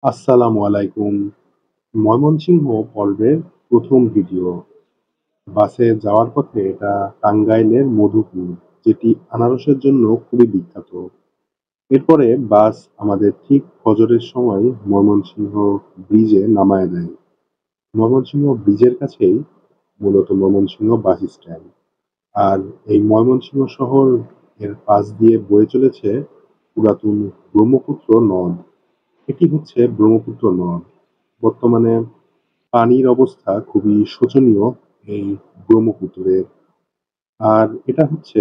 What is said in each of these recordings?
আসসালামু আলাইকুম। ময়মনসিংহ পর্বের ১ম ভিডিও। বাসে যাওয়ার পথে এটা টাঙ্গাইলের মধুপুর, যেটি আনারসের জন্য খুবই বিখ্যাত। এরপরে বাস আমাদের ঠিক ফজরের সময় ময়মনসিংহ ব্রিজে নামায়া দেয়। ময়মনসিংহ ব্রিজের কাছেই মূলত ময়মনসিংহ বাস স্ট্যান্ড। আর এই ময়মনসিংহ শহর এর পাশ দিয়ে বয়ে চলেছে পুরাতন ব্রহ্মপুত্র নদ। এটি হচ্ছে ব্রহ্মপুত্র নদ। বর্তমানে পানির অবস্থা খুবই শোচনীয় এই ব্রহ্মপুত্রের। আর এটা হচ্ছে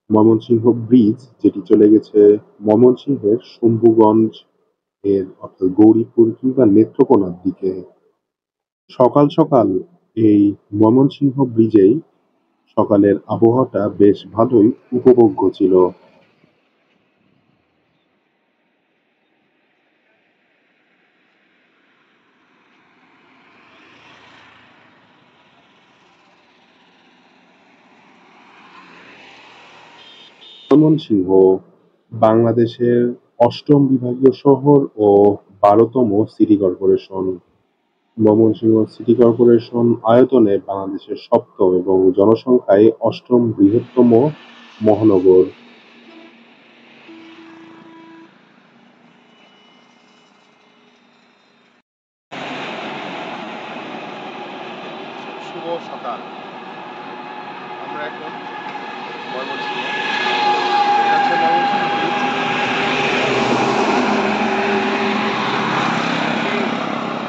ময়মনসিংহ ব্রিজ, যেটি চলে গেছে ময়মনসিংহের শম্ভুগঞ্জ এর অর্থাৎ গৌরীপুর কিংবা নেত্রকোনার দিকে। সকাল সকাল এই ময়মনসিংহ ব্রিজেই সকালের আবহাওয়াটা বেশ ভালোই উপভোগ্য ছিল। ময়মনসিংহ বাংলাদেশের ৮ম বিভাগীয় শহর ও ১২তম city corporation. Mymensingh city corporation আয়তনে বাংলাদেশের ৭ম এবং জনসংখ্যায় ৮ম বৃহত্তম মহানগর। শুভ সকাল। আমরা এখন ময়মনসিংহে, এটা হচ্ছে ময়মনসিংহ ব্রিজ।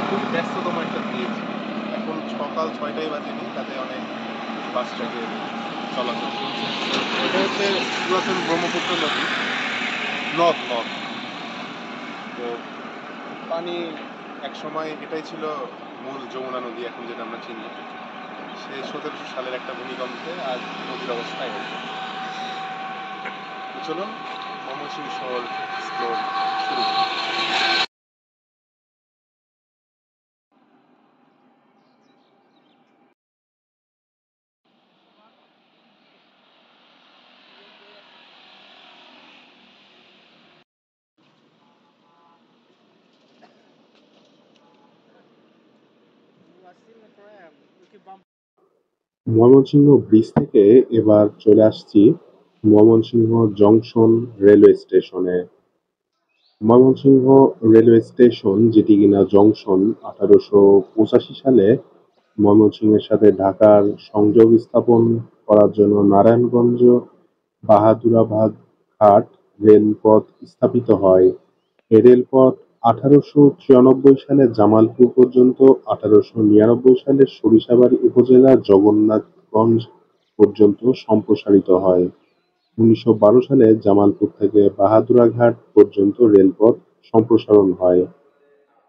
খুব ব্যস্ততম একটা ব্রিজ। এখন সকাল ৬টাই বাজেনি, তাতে অনেক বাস ট্রাকের চলাচল চলছে। এটা হচ্ছে পুরাতন ব্রহ্মপুত্র নদী, নদ নদ তো পানি একসময় এটাই ছিল মূল যমুনা নদী, এখন যেটা আমরা চিনি। সে ১৭০০ সালের একটা ভূমিকম্পে আর নদীর অবস্থা এরকম। চলুন ময়মনসিংহ শহর এক্সপ্লোর শুরু করি। ময়মনসিংহ ব্রিজ থেকে এবার চলে আসছি ময়মনসিংহ জংশন রেলওয়ে স্টেশনে। ময়মনসিংহ রেলওয়ে স্টেশন, যেটি কিনা জংশন, ১৮৮৫ সালে ময়মনসিংহের সাথে ঢাকার সংযোগ স্থাপন করার জন্য নারায়ণগঞ্জ বাহাদুরাবাদ ঘাট রেলপথ স্থাপিত হয়। এ রেলপথ ১৮৯৪ সালে জামালপুর পর্যন্ত, ১৮৯৯ সালে সরিষাবাড়ী উপজেলার জগন্নাথগঞ্জ পর্যন্ত সম্প্রসারিত হয়। ১৯১২ সালে জামালপুর থেকে বাহাদুরা ঘাট পর্যন্ত রেলপথ সম্প্রসারণ হয়।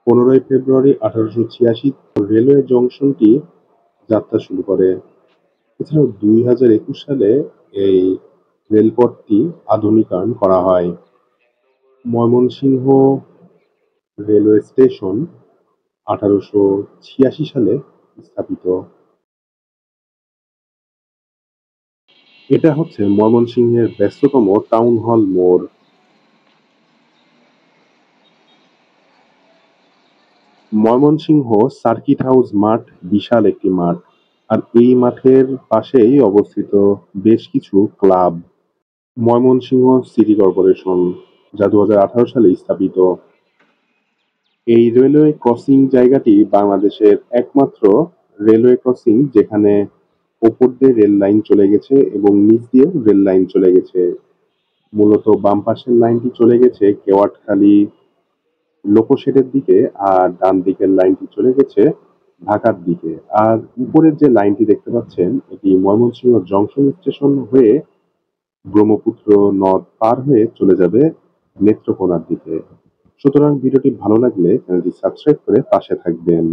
১৫ই ফেব্রুয়ারি ১৮৮৬ রেলওয়ে জংশনটি যাত্রা শুরু করে। এছাড়াও ২০২১ সালে এই রেলপথটি আধুনিকায়ন করা হয়। ময়মনসিংহ রেলওয়ে স্টেশন ১৮৮৬ সালে স্থাপিত। এটা হচ্ছে ময়মনসিংহের ব্যস্ততম টাউন হল মোড়। ময়মনসিংহ সার্কিট হাউস মাঠ বিশাল একটি মাঠ। আর এই মাঠের পাশেই অবস্থিত বেশ কিছু ক্লাব। ময়মনসিংহ সিটি কর্পোরেশন, যা ২০১৮ সালে স্থাপিত। এই রেলওয়ে ক্রসিং জায়গাটি বাংলাদেশের একমাত্র রেলওয়ে ক্রসিং যেখানে ওপর দিয়ে রেল লাইন চলে গেছে এবং নিচ দিয়েও রেল লাইন চলে গেছে। মূলত বাম পাশের লাইনটি চলে গেছে কেওয়াটখালী লোকোশেডের দিকে, আর ডান দিকের লাইনটি চলে গেছে ঢাকার দিকে। আর উপরের যে লাইনটি দেখতে পাচ্ছেন, এটি ময়মনসিংহ জংশন স্টেশন হয়ে ব্রহ্মপুত্র নদ পার হয়ে চলে যাবে নেত্রকোনার দিকে। সুতরাং ভিডিওটি ভালো লাগলে চ্যানেলটি সাবস্ক্রাইব করে পাশে থাকবেন।